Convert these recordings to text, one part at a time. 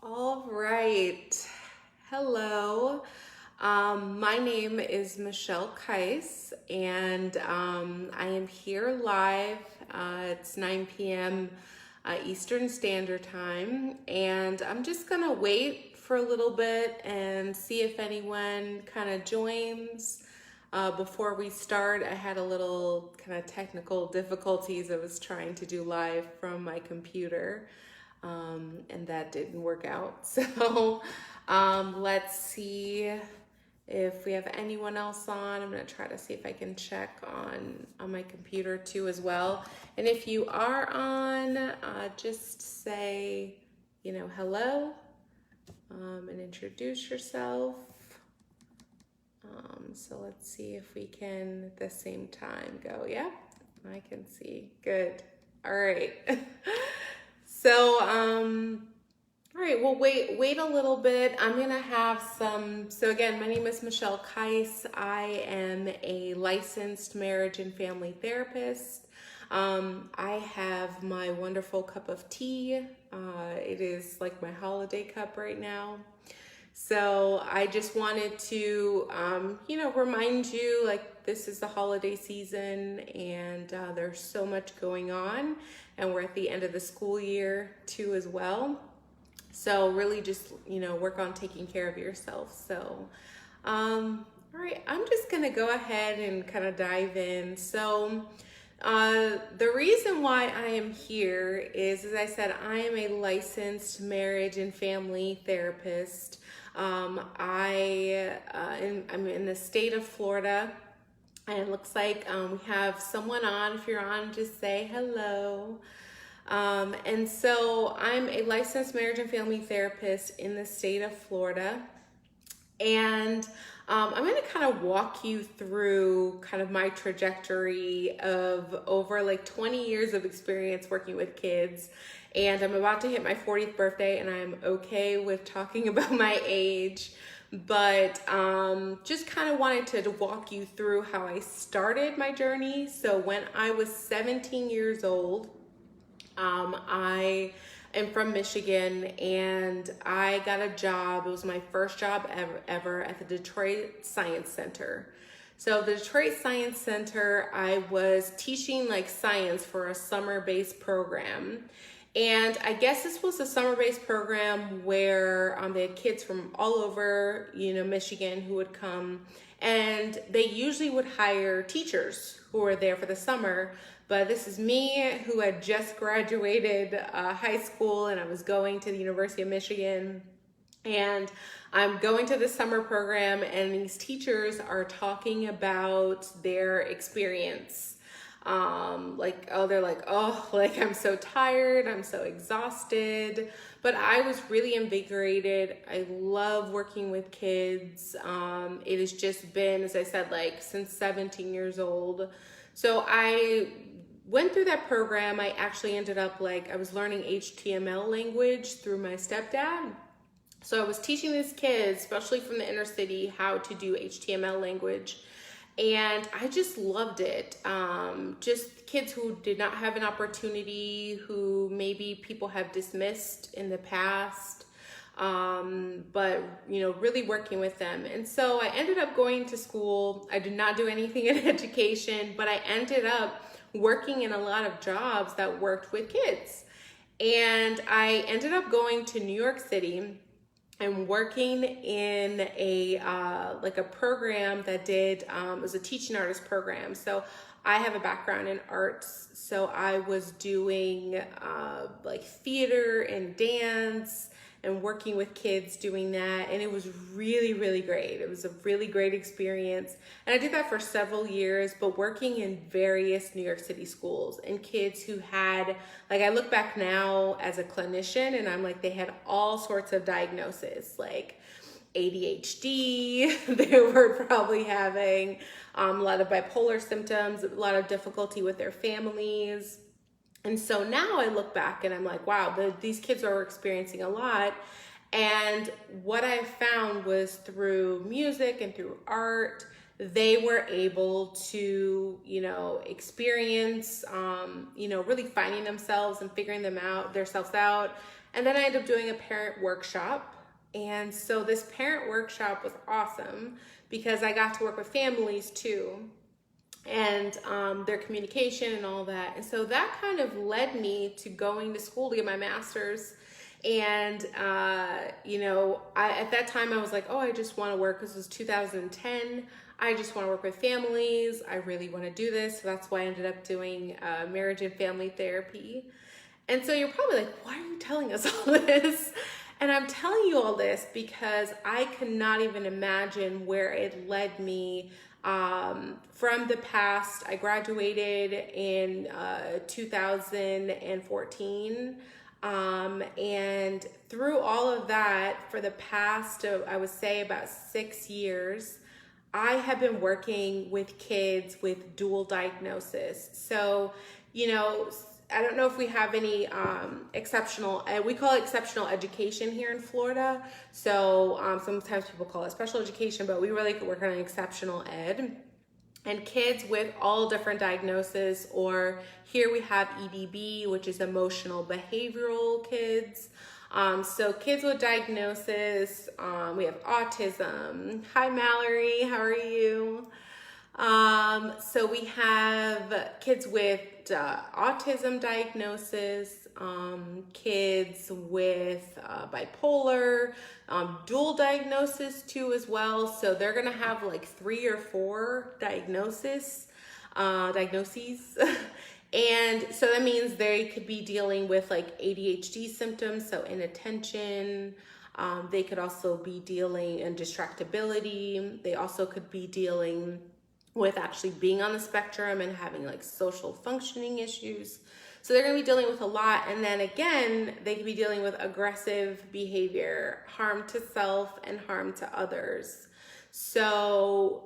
All right. Hello. My name is Michelle Kais, and I am here live. It's 9 p.m. Eastern Standard Time, and I'm just gonna wait for a little bit and see if anyone kind of joins. Before we start, I had a little kind of technical difficulties. I was trying to do live from my computer. And that didn't work out. So let's see if we have anyone else on. I'm going to try to see if I can check on my computer too as well. And if you are on, just say, hello, and introduce yourself. So let's see if we can at the same time go. Yeah, I can see. Good. All right. So, all right, well, wait a little bit. I'm gonna have so again, my name is Michelle Kais. I am a licensed marriage and family therapist. I have my wonderful cup of tea. It is like my holiday cup right now. So I just wanted to, remind you, like, this is the holiday season and there's so much going on, and we're at the end of the school year too as well. So really just, work on taking care of yourself. So, all right, I'm just gonna go ahead and kind of dive in. So the reason why I am here is, as I said, I am a licensed marriage and family therapist. I'm in the state of Florida, and it looks like we have someone on. If you're on, just say hello. And so I'm a licensed marriage and family therapist in the state of Florida. And I'm going to kind of walk you through kind of my trajectory of over like 20 years of experience working with kids. And I'm about to hit my 40th birthday, and I'm okay with talking about my age. But just kind of wanted to walk you through how I started my journey. So when I was 17 years old, I am from Michigan, and I got a job. It was my first job ever at the Detroit Science Center. So the Detroit Science Center, I was teaching like science for a summer-based program. And I guess this was a summer-based program where they had kids from all over, Michigan who would come, and they usually would hire teachers who were there for the summer. But this is me, who had just graduated high school, and I was going to the University of Michigan. And I'm going to the summer program, and these teachers are talking about their experience. They're like, I'm so tired, I'm so exhausted. But I was really invigorated. I love working with kids. It has just been, as I said, like since 17 years old. So I went through that program. I actually ended up I was learning HTML language through my stepdad. So I was teaching these kids, especially from the inner city, how to do HTML language. And I just loved it. Just kids who did not have an opportunity, who maybe people have dismissed in the past, but really working with them. And so I ended up going to school. I did not do anything in education, but I ended up working in a lot of jobs that worked with kids. And I ended up going to New York City and working in a program that did it was a teaching artist program. So I have a background in arts, so I was doing theater and dance and working with kids doing that, and it was really, really great. It was a really great experience, and I did that for several years, but working in various New York City schools and kids who had, I look back now as a clinician, and I'm like, they had all sorts of diagnoses, like ADHD, they were probably having a lot of bipolar symptoms, a lot of difficulty with their families. And so now I look back and I'm like, wow, these kids are experiencing a lot. And what I found was through music and through art, they were able to, experience, really finding themselves and figuring themselves out. And then I ended up doing a parent workshop. And so this parent workshop was awesome because I got to work with families too, and their communication and all that. And so that kind of led me to going to school to get my master's. And, at that time I was like, oh, I just want to work. This was 2010. I just want to work with families. I really want to do this. So that's why I ended up doing marriage and family therapy. And so you're probably like, why are you telling us all this? And I'm telling you all this because I cannot even imagine where it led me from the past. I graduated in 2014. And through all of that, for the past, I would say about 6 years, I have been working with kids with dual diagnosis. So, I don't know if we have any exceptional, we call it exceptional education here in Florida. So sometimes people call it special education, but we really work on exceptional ed. And kids with all different diagnoses, or here we have EBB, which is emotional behavioral kids. So kids with diagnosis, we have autism. Hi, Mallory, how are you? So we have kids with autism diagnosis, kids with bipolar, dual diagnosis too as well. So they're gonna have like 3 or 4 diagnoses. And so that means they could be dealing with like ADHD symptoms, so inattention. They could also be dealing in distractibility. They also could be dealing with actually being on the spectrum and having like social functioning issues. So they're gonna be dealing with a lot. And then again, they could be dealing with aggressive behavior, harm to self and harm to others. So,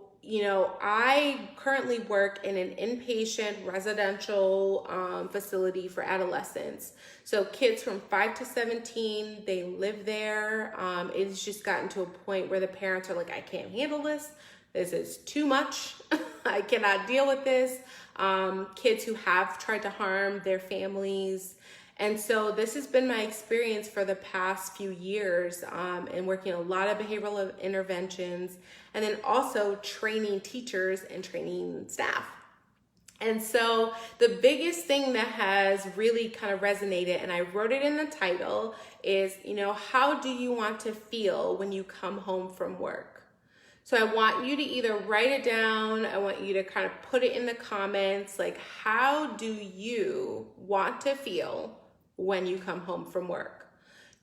I currently work in an inpatient residential facility for adolescents. So kids from 5 to 17, they live there. It's just gotten to a point where the parents are like, I can't handle this. This is too much. I cannot deal with this. Kids who have tried to harm their families. And so this has been my experience for the past few years in working a lot of behavioral interventions, and then also training teachers and training staff. And so the biggest thing that has really kind of resonated, and I wrote it in the title, is, how do you want to feel when you come home from work? So I want you to either write it down, I want you to kind of put it in the comments, like, how do you want to feel when you come home from work?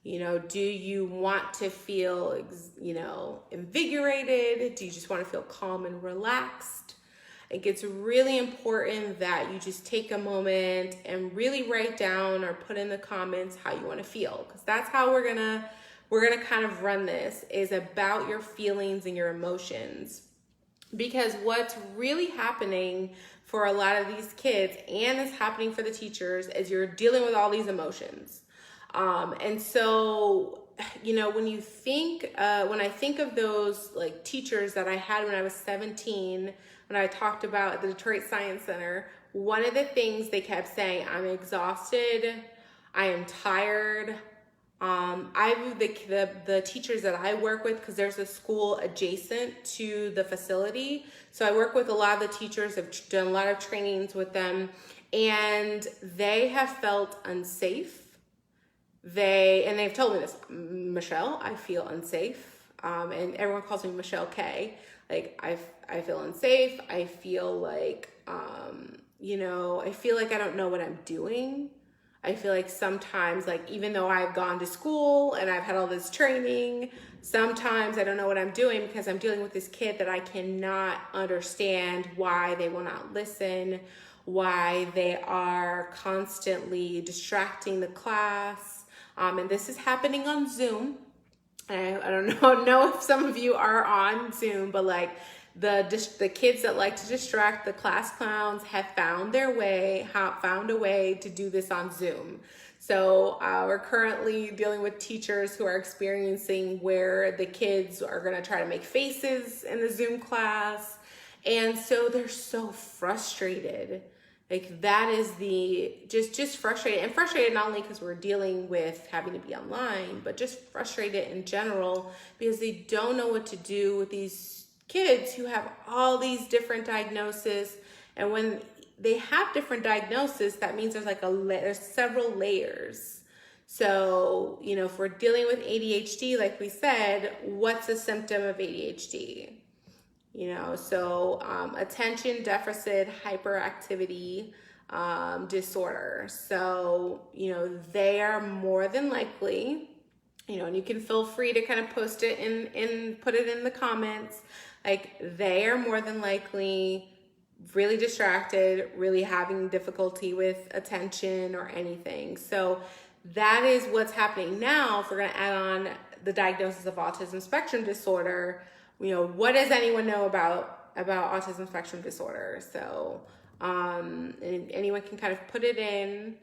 Do you want to feel, invigorated? Do you just want to feel calm and relaxed? I think it's really important that you just take a moment and really write down or put in the comments how you want to feel, because that's how we're gonna kind of run this, is about your feelings and your emotions. Because what's really happening for a lot of these kids, and is happening for the teachers, is you're dealing with all these emotions. And so, when you think, when I think of those like teachers that I had when I was 17, when I talked about at the Detroit Science Center, one of the things they kept saying, I'm exhausted, I am tired. The teachers that I work with, because there's a school adjacent to the facility, so I work with a lot of the teachers. I've done a lot of trainings with them, and they have felt unsafe. They've told me this, Michelle, I feel unsafe, and everyone calls me Michelle K. Like I feel unsafe. I feel like I feel like I don't know what I'm doing. I feel like sometimes, like, even though I've gone to school and I've had all this training, sometimes I don't know what I'm doing because I'm dealing with this kid that I cannot understand why they will not listen, why they are constantly distracting the class. And this is happening on Zoom. I don't know if some of you are on Zoom, but like, the kids that like to distract the class clowns have found a way to do this on Zoom. So we're currently dealing with teachers who are experiencing where the kids are going to try to make faces in the Zoom class. And so they're so frustrated. Like that is the just frustrated, and frustrated not only because we're dealing with having to be online, but just frustrated in general because they don't know what to do with these kids who have all these different diagnoses. And when they have different diagnoses, that means there's like there's several layers. So, you know, if we're dealing with ADHD, like we said, what's a symptom of ADHD? You know, so attention deficit hyperactivity disorder. So, you know, they are more than likely, you know, and you can feel free to kind of post it put it in the comments. Like they are more than likely really distracted, really having difficulty with attention or anything. So that is what's happening now. If we're going to add on the diagnosis of autism spectrum disorder, you know, what does anyone know about autism spectrum disorder? So and anyone can kind of put it in.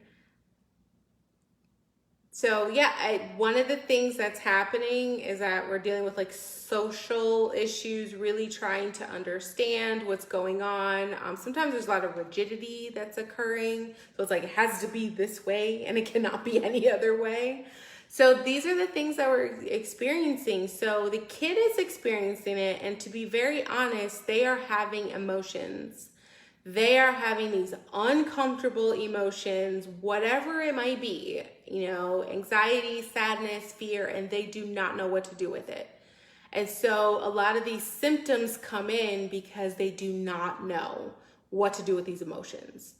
So yeah, one of the things that's happening is that we're dealing with like social issues, really trying to understand what's going on. Sometimes there's a lot of rigidity that's occurring. So it's like, it has to be this way and it cannot be any other way. So these are the things that we're experiencing. So the kid is experiencing it, and to be very honest, they are having emotions. They are having these uncomfortable emotions, whatever it might be, you know, anxiety, sadness, fear, and they do not know what to do with it. And so a lot of these symptoms come in because they do not know what to do with these emotions.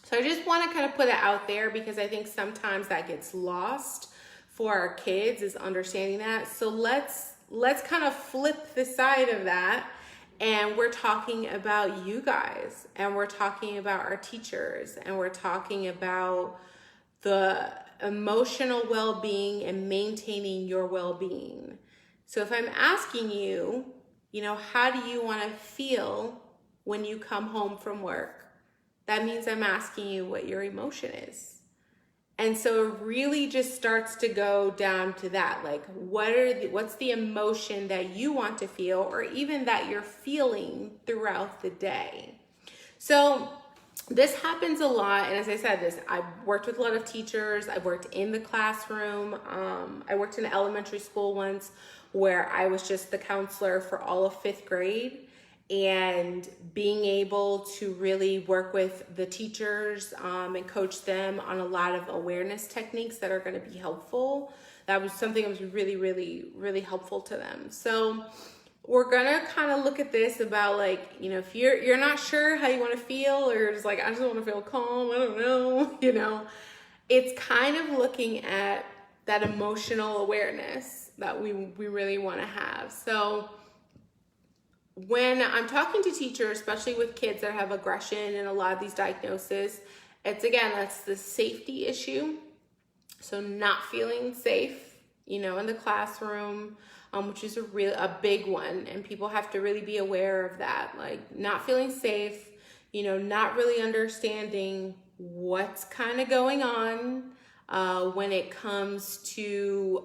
So I just want to kind of put it out there because I think sometimes that gets lost for our kids, is understanding that. So let's kind of flip the side of that. And we're talking about you guys, and we're talking about our teachers, and we're talking about the emotional well-being and maintaining your well-being. So if I'm asking you, you know, how do you want to feel when you come home from work? That means I'm asking you what your emotion is. And so it really just starts to go down to that, like what's the emotion that you want to feel, or even that you're feeling throughout the day. So this happens a lot, and as I said, I've worked with a lot of teachers. I've worked in the classroom. I worked in elementary school once where I was just the counselor for all of 5th grade. And being able to really work with the teachers and coach them on a lot of awareness techniques that are going to be helpful. That was something that was really, really, really helpful to them. So we're going to kind of look at this about, like, you know, if you're not sure how you want to feel, or you're just like, I just want to feel calm, I don't know, you know, it's kind of looking at that emotional awareness that we really want to have. So when I'm talking to teachers, especially with kids that have aggression and a lot of these diagnoses, that's the safety issue. So not feeling safe, you know, in the classroom, which is a big one. And people have to really be aware of that, like not feeling safe, you know, not really understanding what's kind of going on when it comes to,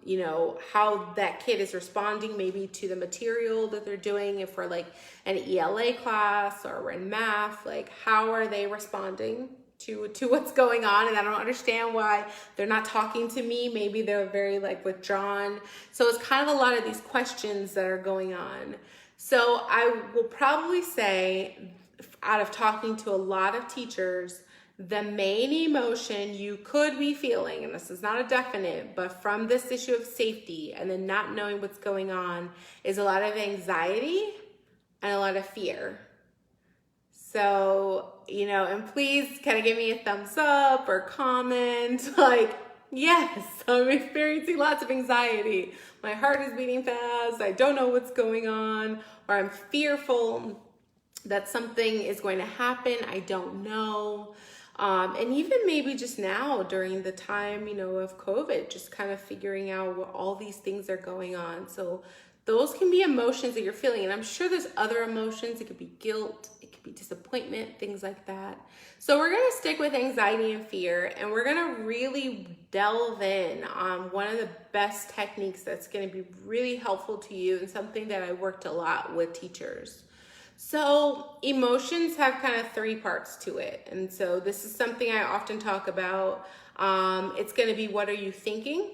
you know, how that kid is responding maybe to the material that they're doing. If we're like an ELA class or we're in math, like how are they responding to what's going on? And I don't understand why they're not talking to me. Maybe they're very like withdrawn. So it's kind of a lot of these questions that are going on. So I will probably say, out of talking to a lot of teachers, the main emotion you could be feeling, and this is not a definite, but from this issue of safety and then not knowing what's going on, is a lot of anxiety and a lot of fear. So, you know, and please kind of give me a thumbs up or comment, like, yes, I'm experiencing lots of anxiety. My heart is beating fast. I don't know what's going on, or I'm fearful that something is going to happen. I don't know. And even maybe just now during the time, you know, of COVID, just kind of figuring out what all these things are going on. So those can be emotions that you're feeling. And I'm sure there's other emotions. It could be guilt, it could be disappointment, things like that. So we're going to stick with anxiety and fear, and we're going to really delve in on one of the best techniques that's going to be really helpful to you, and something that I worked a lot with teachers. So emotions have kind of three parts to it. And so this is something I often talk about. It's going to be, what are you thinking?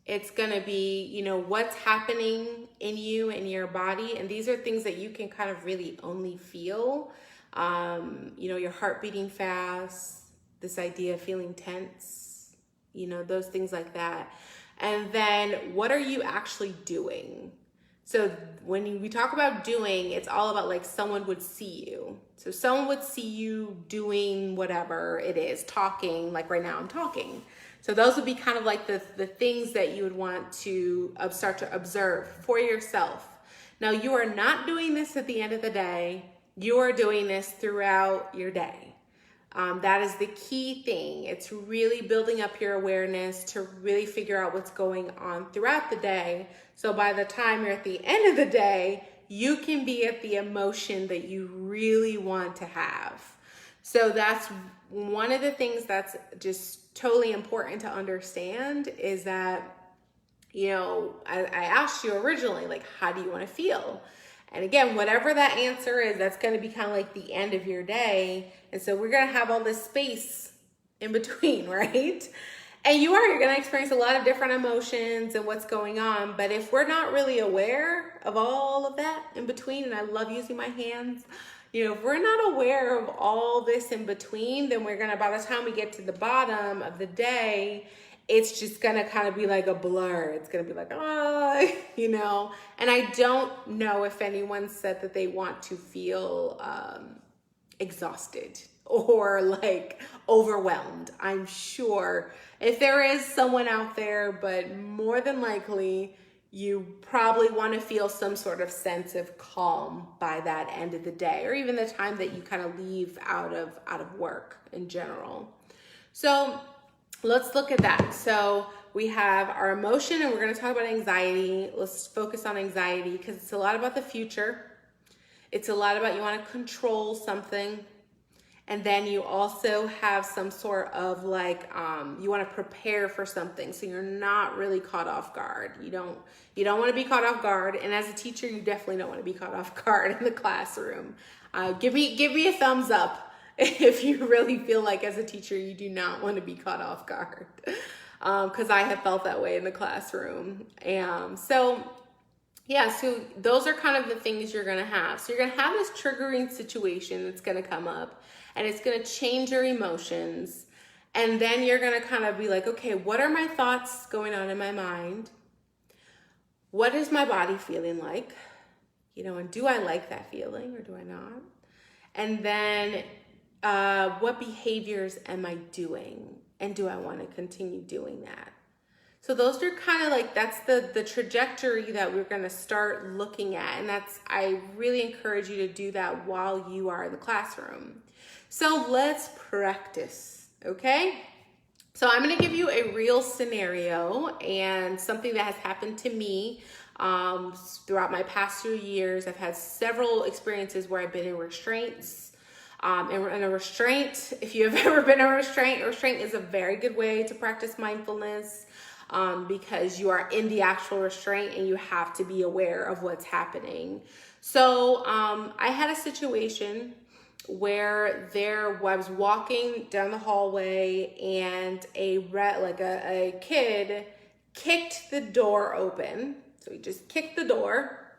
It's going to be, what's happening in you and your body. And these are things that you can kind of really only feel. Your heart beating fast, this idea of feeling tense, those things like that. And then what are you actually doing? So when we talk about doing, it's all about like someone would see you. So someone would see you doing whatever it is, talking, like right now I'm talking. So those would be kind of like the things that you would want to start to observe for yourself. Now you are not doing this at the end of the day. You are doing this throughout your day. That is the key thing. It's really building up your awareness to really figure out what's going on throughout the day. So by the time you're at the end of the day, you can be at the emotion that you really want to have. So that's one of the things that's just totally important to understand is that, I asked you originally, like, how do you want to feel? And again, whatever that answer is, that's going to be kind of like the end of your day. And so we're going to have all this space in between, right? And you're going to experience a lot of different emotions and what's going on. But if we're not really aware of all of that in between, and I love using my hands, if we're not aware of all this in between, then we're going to, by the time we get to the bottom of the day, it's just going to kind of be like a blur. It's going to be like, and I don't know if anyone said that they want to feel exhausted or like overwhelmed. I'm sure if there is someone out there, but more than likely, you probably want to feel some sort of sense of calm by that end of the day, or even the time that you kind of leave out of work in general. So let's look at that. So we have our emotion, and we're going to talk about anxiety. Let's focus on anxiety because it's a lot about the future. It's a lot about you want to control something. And then you also have some sort of like, you want to prepare for something. So you're not really caught off guard. You don't want to be caught off guard. And as a teacher, you definitely don't want to be caught off guard in the classroom. Give me a thumbs up if you really feel like as a teacher, you do not want to be caught off guard. Cause I have felt that way in the classroom. So those are kind of the things you're going to have. So you're going to have this triggering situation that's going to come up. And it's going to change your emotions. And then you're going to kind of be like, okay, what are my thoughts going on in my mind? What is my body feeling like? And do I like that feeling or do I not? And then what behaviors am I doing? And do I want to continue doing that? So those are kind of like, that's the trajectory that we're going to start looking at. And I really encourage you to do that while you are in the classroom. So let's practice, okay? So I'm going to give you a real scenario and something that has happened to me throughout my past 2 years. I've had several experiences where I've been in restraints. And a restraint, if you have ever been in a restraint is a very good way to practice mindfulness because you are in the actual restraint and you have to be aware of what's happening. So I had a situation where I was walking down the hallway and a kid kicked the door open. So he just kicked the door,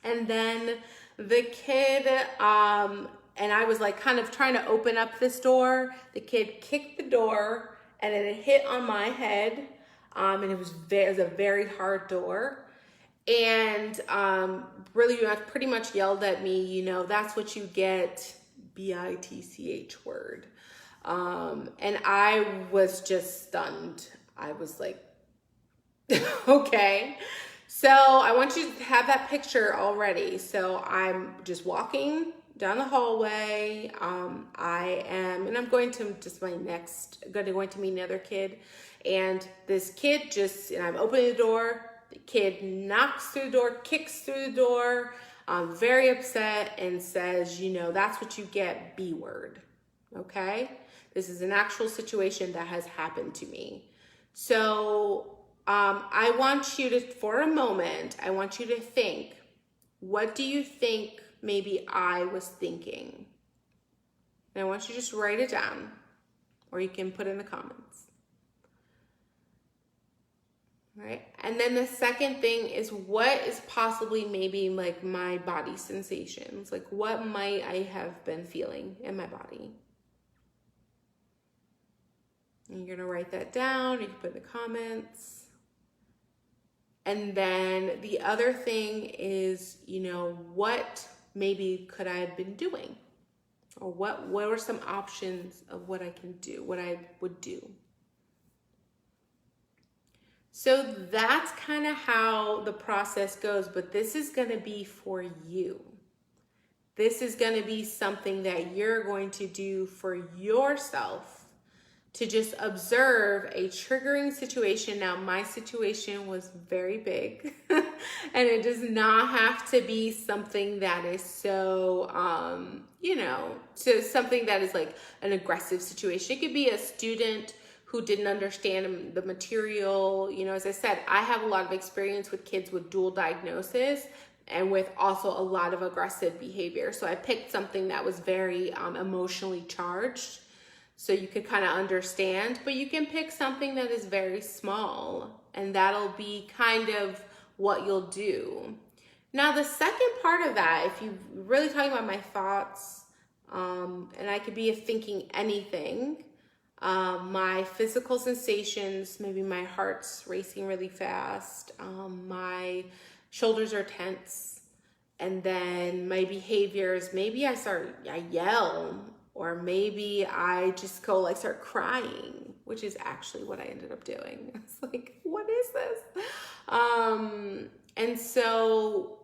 and then the kid, and I was like kind of trying to open up this door. The kid kicked the door and it hit on my head. And it was a very hard door. And really pretty much yelled at me, that's what you get, BITCH word. And I was just stunned. I was like, okay. So I want you to have that picture already. So I'm just walking down the hallway. I'm going to meet another kid. And this kid and I'm opening the door. The kid knocks through the door, kicks through the door. Very upset and says, that's what you get, B word. Okay? This is an actual situation that has happened to me. So I want you to, for a moment, I want you to think, what do you think maybe I was thinking. And I want you to just write it down, or you can put it in the comments. Right? And then the second thing is, what is possibly maybe like my body sensations? Like, what might I have been feeling in my body? And you're going to write that down. You can put it in the comments. And then the other thing is, what maybe could I have been doing? Or what are some options of what I can do, what I would do? So that's kind of how the process goes, but this is going to be for you. This is going to be something that you're going to do for yourself, to just observe a triggering situation. Now, my situation was very big, and it does not have to be something that is so, so something that is like an aggressive situation. It could be a student who didn't understand the material. As I said, I have a lot of experience with kids with dual diagnosis and with also a lot of aggressive behavior. So I picked something that was very emotionally charged, so you could kind of understand, but you can pick something that is very small, and that'll be kind of what you'll do. Now, the second part of that, if you're really talking about my thoughts, and I could be thinking anything, my physical sensations, maybe my heart's racing really fast, my shoulders are tense, and then my behaviors, maybe I yell, or maybe I just go start crying, which is actually what I ended up doing. It's like, what is this? And so,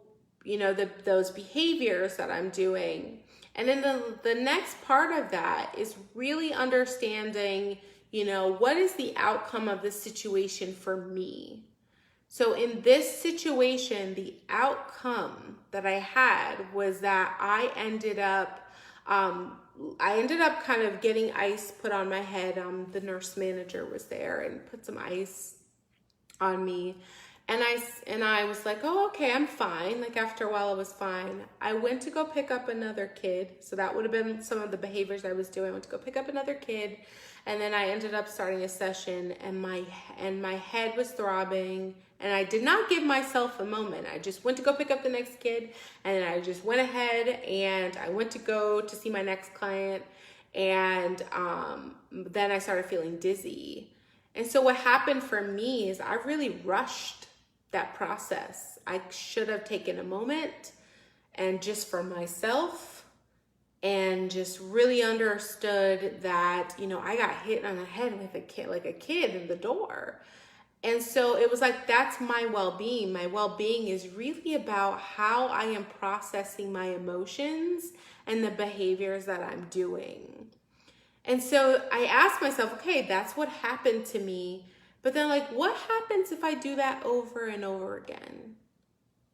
those behaviors that I'm doing. And then the next part of that is really understanding, what is the outcome of this situation for me? So in this situation, the outcome that I had was that I ended up kind of getting ice put on my head. The nurse manager was there and put some ice on me. And I was like, oh, okay, I'm fine. Like, after a while, I was fine. I went to go pick up another kid. So that would have been some of the behaviors I was doing. I went to go pick up another kid. And then I ended up starting a session, and my head was throbbing. And I did not give myself a moment. I just went to go pick up the next kid. And I just went ahead and I went to go to see my next client. And then I started feeling dizzy. And so what happened for me is I really rushed that process. I should have taken a moment and just for myself, and just really understood that, I got hit on the head with a kid in the door. And so it was like, that's my well-being. My well-being is really about how I am processing my emotions and the behaviors that I'm doing. And so I asked myself, okay, that's what happened to me. But then, what happens if I do that over and over again?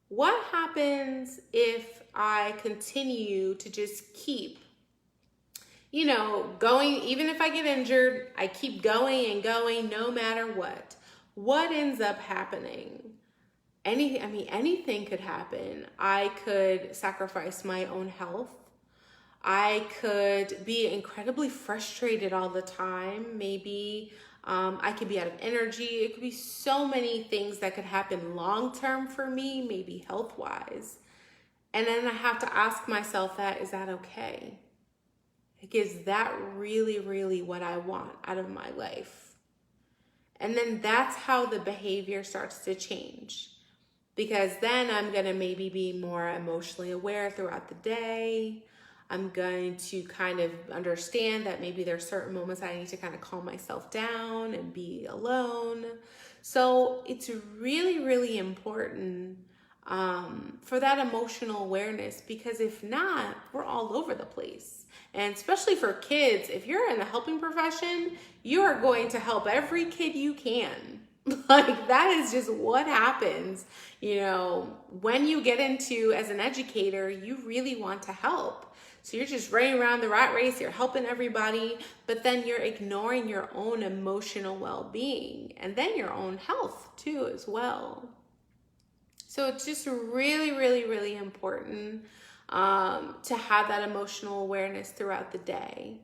What happens if I continue to just keep, going? Even if I get injured, I keep going and going no matter what. What ends up happening? Anything could happen. I could sacrifice my own health. I could be incredibly frustrated all the time. Maybe I could be out of energy. It could be so many things that could happen long-term for me, maybe health-wise. And then I have to ask myself is that okay? Is that really, really what I want out of my life? And then that's how the behavior starts to change. Because then I'm going to maybe be more emotionally aware throughout the day. I'm going to kind of understand that maybe there's certain moments I need to kind of calm myself down and be alone. So it's really, really important for that emotional awareness, because if not, we're all over the place. And especially for kids, if you're in the helping profession, you are going to help every kid you can. That is just what happens. When you get into, as an educator, you really want to help. So you're just running around the rat race, you're helping everybody, but then you're ignoring your own emotional well-being and then your own health too as well. So it's just really, really, really important to have that emotional awareness throughout the day.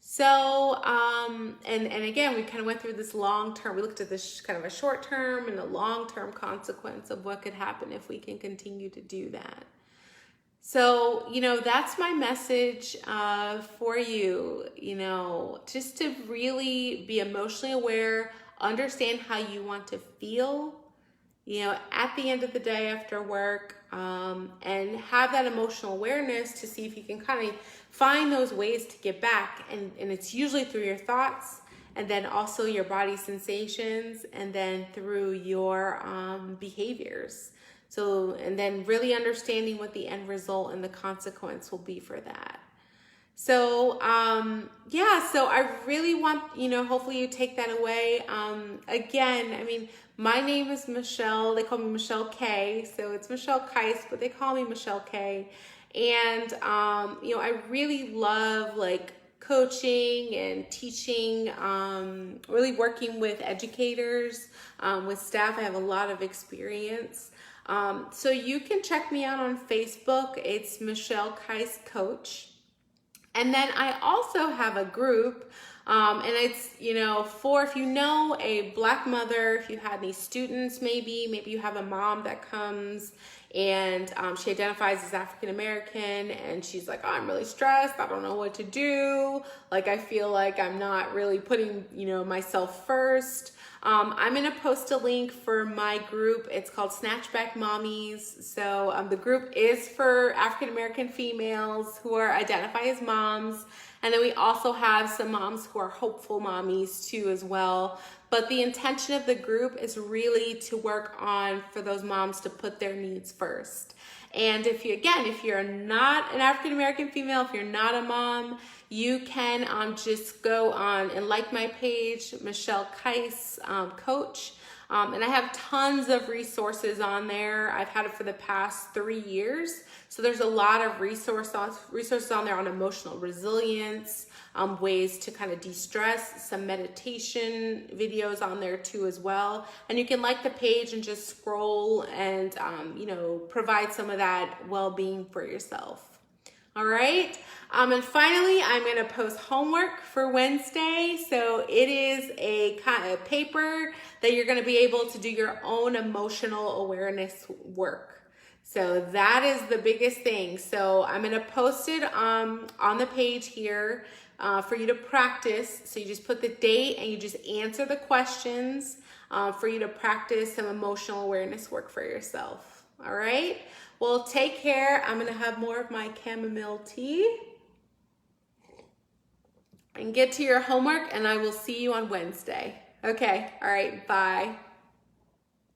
So, and again, we kind of went through this long term, we looked at this kind of a short term and a long term consequence of what could happen if we can continue to do that. So, that's my message for you, just to really be emotionally aware, understand how you want to feel, at the end of the day after work, and have that emotional awareness to see if you can kind of find those ways to get back. And it's usually through your thoughts, and then also your body sensations, and then through your behaviors. So, and then really understanding what the end result and the consequence will be for that. So, so I really want, hopefully you take that away. Again, my name is Michelle. They call me Michelle K. So it's Michelle Kais, but they call me Michelle K. And, I really love coaching and teaching, really working with educators, with staff. I have a lot of experience. So you can check me out on Facebook. It's Michelle Kais Coach. And then I also have a group, and it's, for if you know a Black mother, if you had any students, maybe you have a mom that comes and she identifies as African American, and she's like, oh, I'm really stressed. I don't know what to do. I feel like I'm not really putting, myself first. I'm going to post a link for my group. It's called Snatchback Mommies. So the group is for African American females who are identify as moms. And then we also have some moms who are hopeful mommies too as well. But the intention of the group is really to work on for those moms to put their needs first. And if you're not an African American female, if you're not a mom, you can just go on and like my page, Michelle Kais Coach. And I have tons of resources on there. I've had it for the past 3 years. So there's a lot of resources on there on emotional resilience, ways to kind of de-stress, some meditation videos on there too as well. And you can like the page and just scroll and, provide some of that well-being for yourself. All right. And finally, I'm going to post homework for Wednesday. So it is a kind of paper that you're going to be able to do your own emotional awareness work. So that is the biggest thing. So I'm going to post it on the page here for you to practice. So you just put the date and you just answer the questions for you to practice some emotional awareness work for yourself. All right. Well, take care. I'm going to have more of my chamomile tea and get to your homework, and I will see you on Wednesday. Okay. All right. Bye.